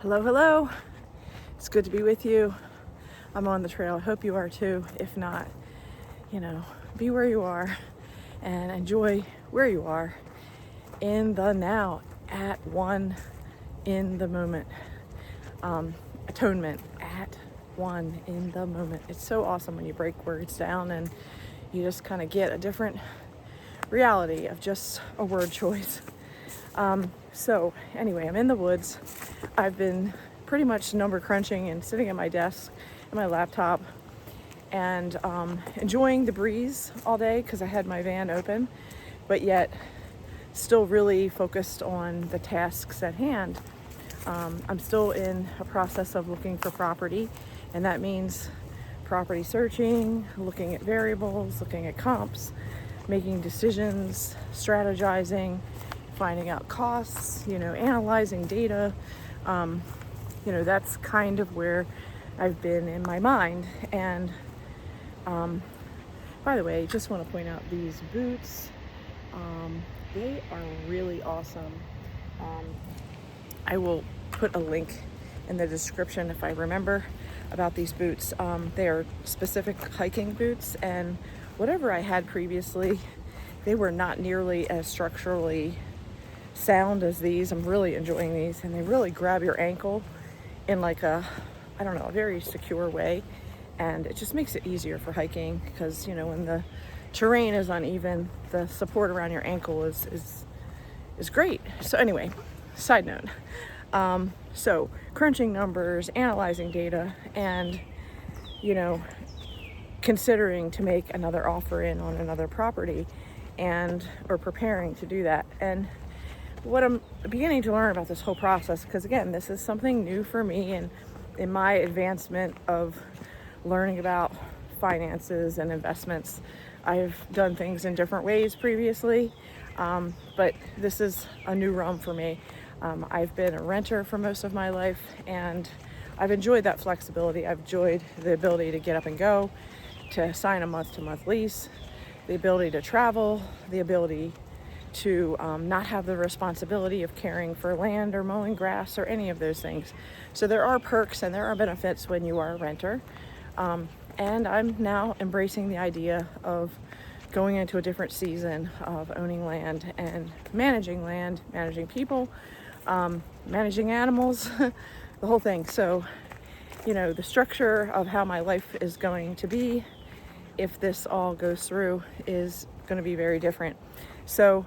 Hello, hello. It's good to be with you. I'm on the trail. I hope you are too. If not, be where you are and enjoy where you are in the now, at one, in the moment. Atonement, at one, in the moment. It's so awesome when you break words down and you just kind of get a different reality of just a word choice. So anyway, I'm in the woods. I've been pretty much number crunching and sitting at my desk and my laptop and enjoying the breeze all day because I had my van open, but yet still really focused on the tasks at hand. I'm still in a process of looking for property, and that means property searching, looking at variables, looking at comps, making decisions, strategizing, finding out costs, analyzing data. That's kind of where I've been in my mind. And by the way, just want to point out these boots. They are really awesome. I will put a link in the description if I remember about these boots. They are specific hiking boots, and whatever I had previously, they were not nearly as structurally sound as these. I'm really enjoying these, and they really grab your ankle in like a very secure way, and it just makes it easier for hiking because when the terrain is uneven, the support around your ankle is great. So anyway, side note, so crunching numbers, analyzing data, and considering to make another offer in on another property or preparing to do that. And what I'm beginning to learn about this whole process, because again, this is something new for me and in my advancement of learning about finances and investments. I've done things in different ways previously, but this is a new realm for me. I've been a renter for most of my life, and I've enjoyed that flexibility. I've enjoyed the ability to get up and go, to sign a month-to-month lease, the ability to travel, the ability to not have the responsibility of caring for land or mowing grass or any of those things. So there are perks and there are benefits when you are a renter. And I'm now embracing the idea of going into a different season of owning land and managing people, managing animals, the whole thing. So, the structure of how my life is going to be, if this all goes through, is going to be very different. So,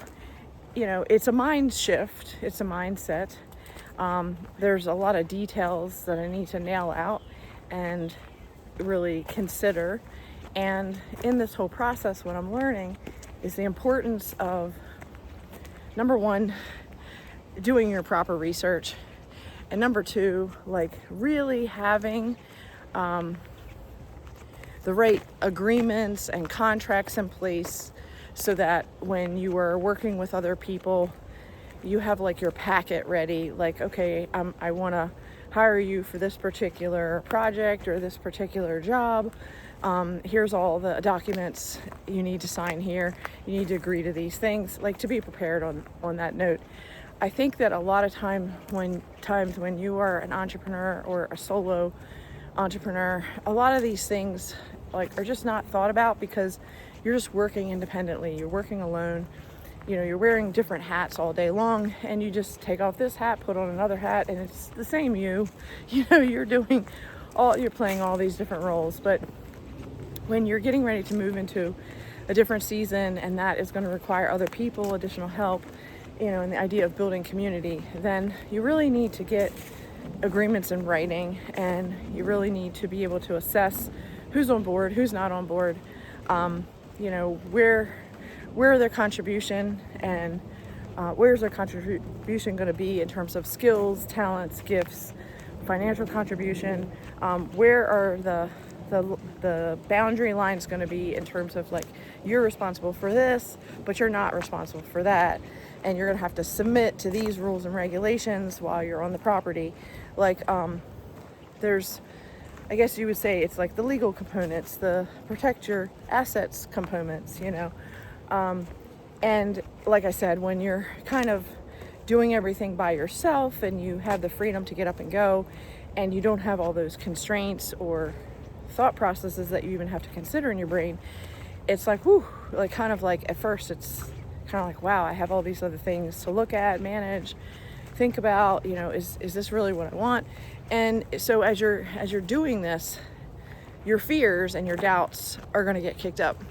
it's a mind shift. It's a mindset. There's a lot of details that I need to nail out and really consider. And in this whole process, what I'm learning is the importance of, number one, doing your proper research. And number two, really having the right agreements and contracts in place so that when you are working with other people, you have your packet ready. Okay, I want to hire you for this particular project or this particular job. Here's all the documents you need to sign here. You need to agree to these things, to be prepared on that note. I think that a lot of times when you are an entrepreneur or a solo entrepreneur, a lot of these things are just not thought about because you're just working independently. You're working alone. You're wearing different hats all day long, and you just take off this hat, put on another hat, and it's the same you're playing all these different roles. But when you're getting ready to move into a different season, and that is going to require other people, additional help, and the idea of building community, then you really need to get agreements in writing, and you really need to be able to assess who's on board, who's not on board, where their contribution and where's their contribution going to be in terms of skills, talents, gifts, financial contribution, where are the boundary lines going to be in terms of you're responsible for this, but you're not responsible for that, and you're going to have to submit to these rules and regulations while you're on the property. There's, I guess you would say, it's the legal components, the protect your assets components, and like I said, when you're kind of doing everything by yourself and you have the freedom to get up and go, and you don't have all those constraints or thought processes that you even have to consider in your brain, it's like, whew, like kind of like at first it's kind of like, wow, I have all these other things to look at, manage, think about, is this really what I want? And so as you're doing this, your fears and your doubts are going to get kicked up,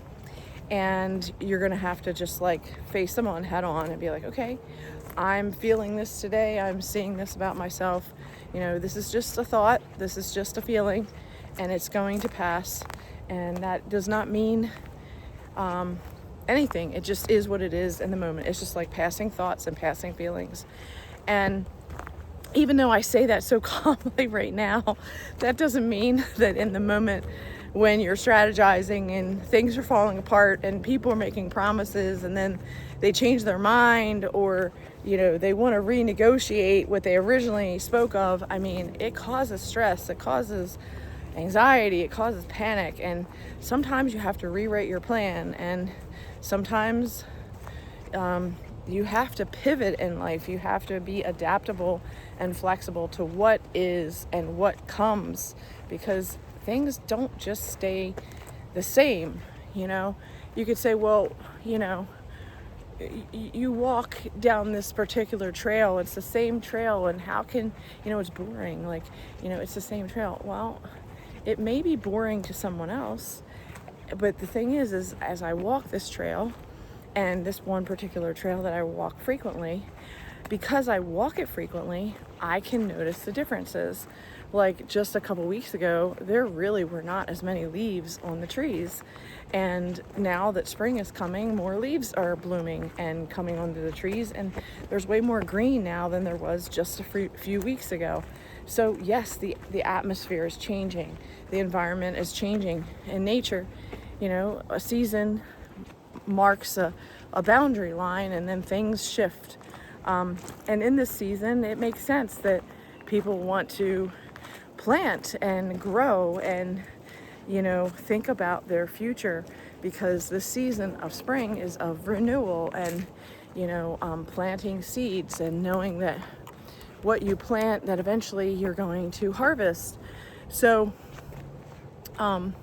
and you're going to have to just like face them on head on and be like, okay, I'm feeling this today. I'm seeing this about myself. This is just a thought. This is just a feeling, and it's going to pass. And that does not mean anything. It just is what it is in the moment. It's just like passing thoughts and passing feelings. And even though I say that so calmly right now, that doesn't mean that in the moment when you're strategizing and things are falling apart and people are making promises and then they change their mind, or they want to renegotiate what they originally spoke of. I mean, it causes stress, it causes anxiety, it causes panic, and sometimes you have to rewrite your plan, and sometimes you have to pivot in life. You have to be adaptable and flexible to what is and what comes, because things don't just stay the same. You could say, well, you walk down this particular trail, it's the same trail, and how can, it's boring, like, it's the same trail. Well, it may be boring to someone else, but the thing is as I walk this trail, and this one particular trail that I walk frequently, because I walk it frequently, I can notice the differences. Like just a couple weeks ago, there really were not as many leaves on the trees. And now that spring is coming, more leaves are blooming and coming onto the trees. And there's way more green now than there was just a few weeks ago. So yes, the atmosphere is changing. The environment is changing. In nature, a season marks a boundary line, and then things shift. And in this season, it makes sense that people want to plant and grow and, think about their future, because the season of spring is of renewal and, planting seeds and knowing that what you plant, that eventually you're going to harvest. So, I'm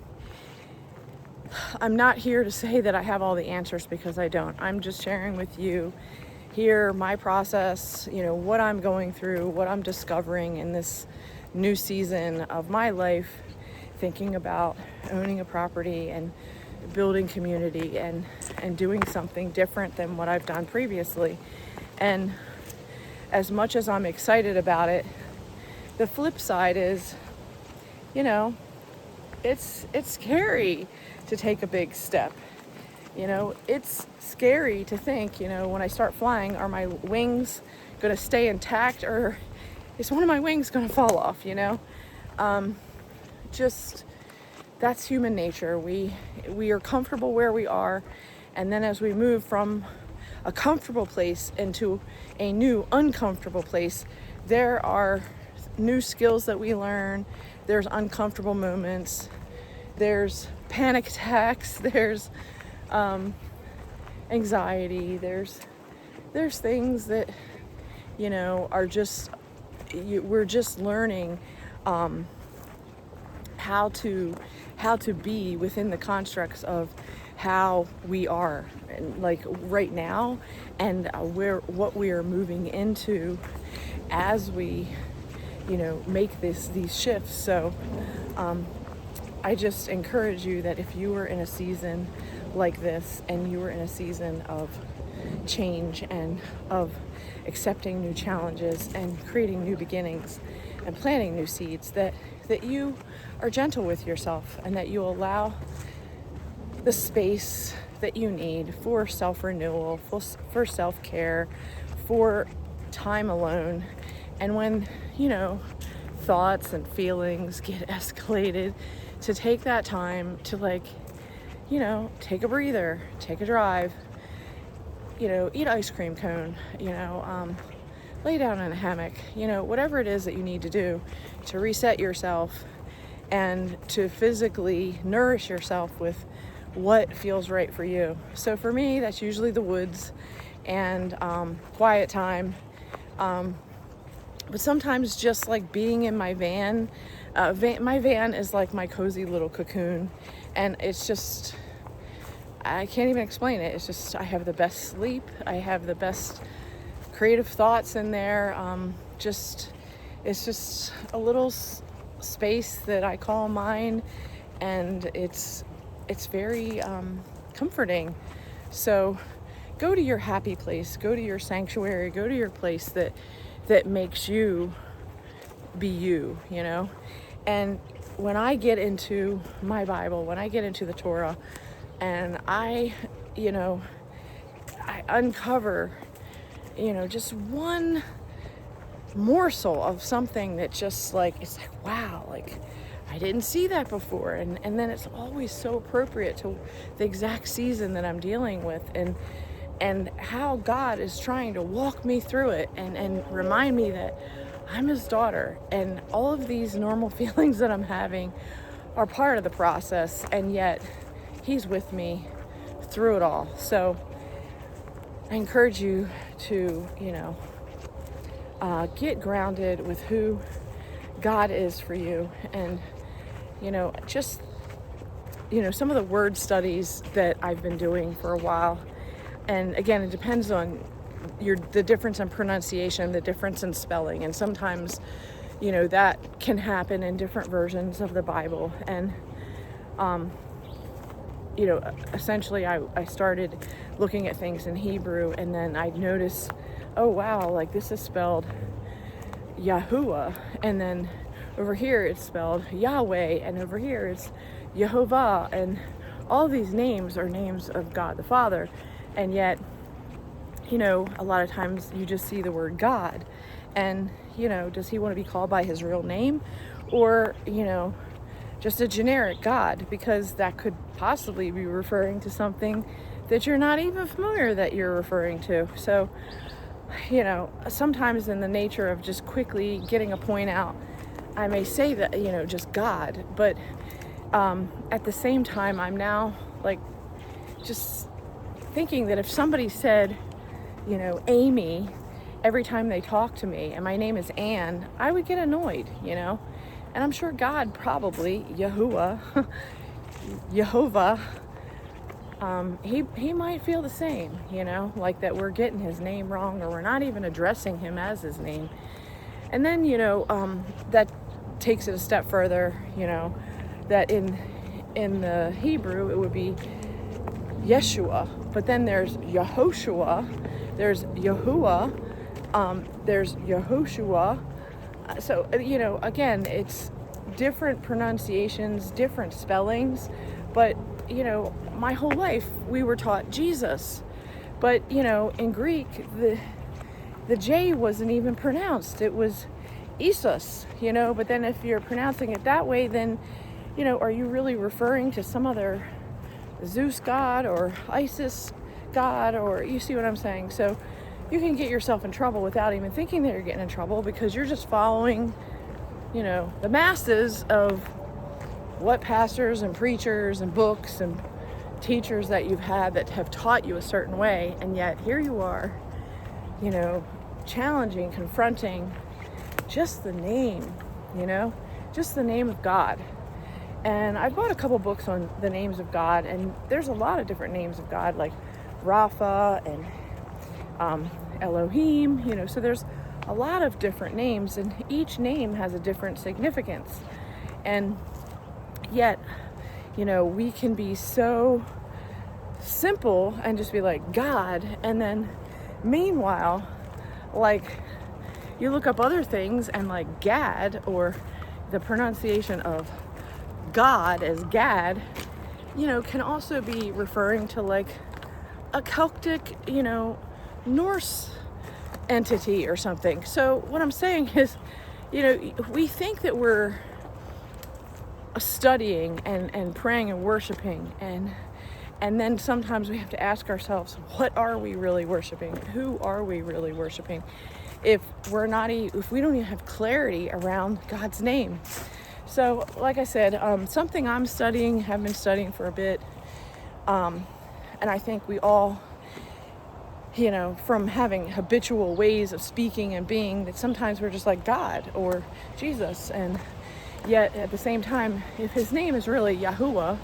not here to say that I have all the answers, because I don't. I'm just sharing with you here my process, what I'm going through, what I'm discovering in this new season of my life, thinking about owning a property and building community and doing something different than what I've done previously. And as much as I'm excited about it, the flip side is, it's scary to take a big step. It's scary to think, when I start flying, are my wings going to stay intact, or is one of my wings going to fall off? Just that's human nature. We are comfortable where we are, and then as we move from a comfortable place into a new uncomfortable place, there are new skills that we learn. There's uncomfortable moments. There's panic attacks. There's anxiety. There's things that are just we're just learning how to be within the constructs of how we are, and like right now, and what we are moving into as we make these shifts. So I just encourage you that if you were in a season like this, and you were in a season of change and of accepting new challenges and creating new beginnings and planting new seeds, that you are gentle with yourself, and that you allow the space that you need for self-renewal, for self-care, for time alone. And when thoughts and feelings get escalated, to take that time to take a breather, take a drive, eat ice cream cone, lay down in a hammock, whatever it is that you need to do to reset yourself and to physically nourish yourself with what feels right for you. So for me, that's usually the woods and quiet time But sometimes just like being in my van, my van is like my cozy little cocoon, and it's just, I can't even explain it. It's just, I have the best sleep. I have the best creative thoughts in there. It's just a little space that I call mine, and it's very comforting. So go to your happy place, go to your sanctuary, go to your place that makes you be you, you know? And when I get into my Bible, when I get into the Torah, and I uncover, just one morsel of something that just like, it's like, wow, like I didn't see that before. And then it's always so appropriate to the exact season that I'm dealing with, and how God is trying to walk me through it and remind me that I'm his daughter, and all of these normal feelings that I'm having are part of the process, and yet he's with me through it all. So I encourage you to, get grounded with who God is for you. And, just, some of the word studies that I've been doing for a while. And again, it depends on the difference in pronunciation, the difference in spelling. And sometimes, that can happen in different versions of the Bible. And, essentially I started looking at things in Hebrew, and then I'd notice, oh wow, like this is spelled Yahuwah, and then over here it's spelled Yahweh, and over here it's Yehovah, and all these names are names of God the Father. And yet, a lot of times you just see the word God, and, does he want to be called by his real name, or, just a generic God? Because that could possibly be referring to something that you're not even familiar that you're referring to. So, sometimes in the nature of just quickly getting a point out, I may say that, just God, but at the same time, I'm now like just thinking that if somebody said, Amy, every time they talk to me, and my name is Anne, I would get annoyed, and I'm sure God probably, Yahuwah, Yehovah, he might feel the same, like that we're getting his name wrong, or we're not even addressing him as his name. And then, that takes it a step further, that in the Hebrew, it would be Yeshua, but then there's Yehoshua, there's Yahuwah, there's Yehoshua. So, again, it's different pronunciations, different spellings, but, my whole life we were taught Jesus. But, in Greek, the J wasn't even pronounced. It was Isus, but then if you're pronouncing it that way, then, are you really referring to some other Zeus god or Isis god, or you see what I'm saying? So you can get yourself in trouble without even thinking that you're getting in trouble, because you're just following, the masses of what pastors and preachers and books and teachers that you've had that have taught you a certain way. And yet here you are, challenging, confronting just the name, just the name of God. And I bought a couple books on the names of God, and there's a lot of different names of God, like Rapha and Elohim, so there's a lot of different names, and each name has a different significance. And yet, we can be so simple and just be like God, and then meanwhile, like, you look up other things, and like Gad, or the pronunciation of God as Gad, can also be referring to like a Celtic, Norse entity or something. So what I'm saying is, we think that we're studying and praying and worshiping, and then sometimes we have to ask ourselves, what are we really worshiping? Who are we really worshiping? If we don't even have clarity around God's name. So, like I said, something I'm studying, have been studying for a bit, and I think we all from having habitual ways of speaking and being, that sometimes we're just like God or Jesus. And yet at the same time, if his name is really Yahuwah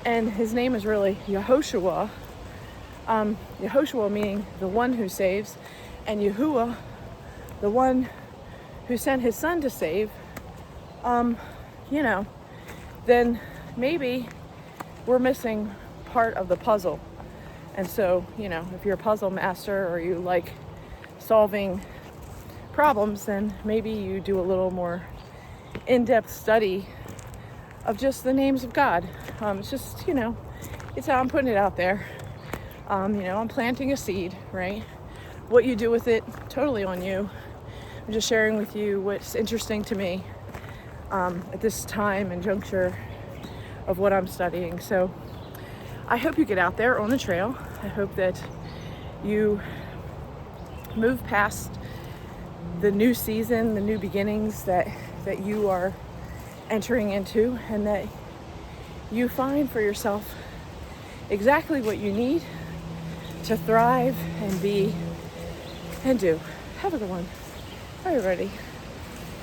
and his name is really Yehoshua, Yehoshua meaning the one who saves, and Yahuwah, the one who sent his son to save, then maybe we're missing part of the puzzle. And so, if you're a puzzle master or you like solving problems, then maybe you do a little more in-depth study of just the names of God. It's just, it's how I'm putting it out there. I'm planting a seed, right? What you do with it, totally on you. I'm just sharing with you what's interesting to me at this time and juncture of what I'm studying. So I hope you get out there on the trail. I hope that you move past the new season, the new beginnings that you are entering into, and that you find for yourself exactly what you need to thrive and be and do. Have a good one. Bye, everybody.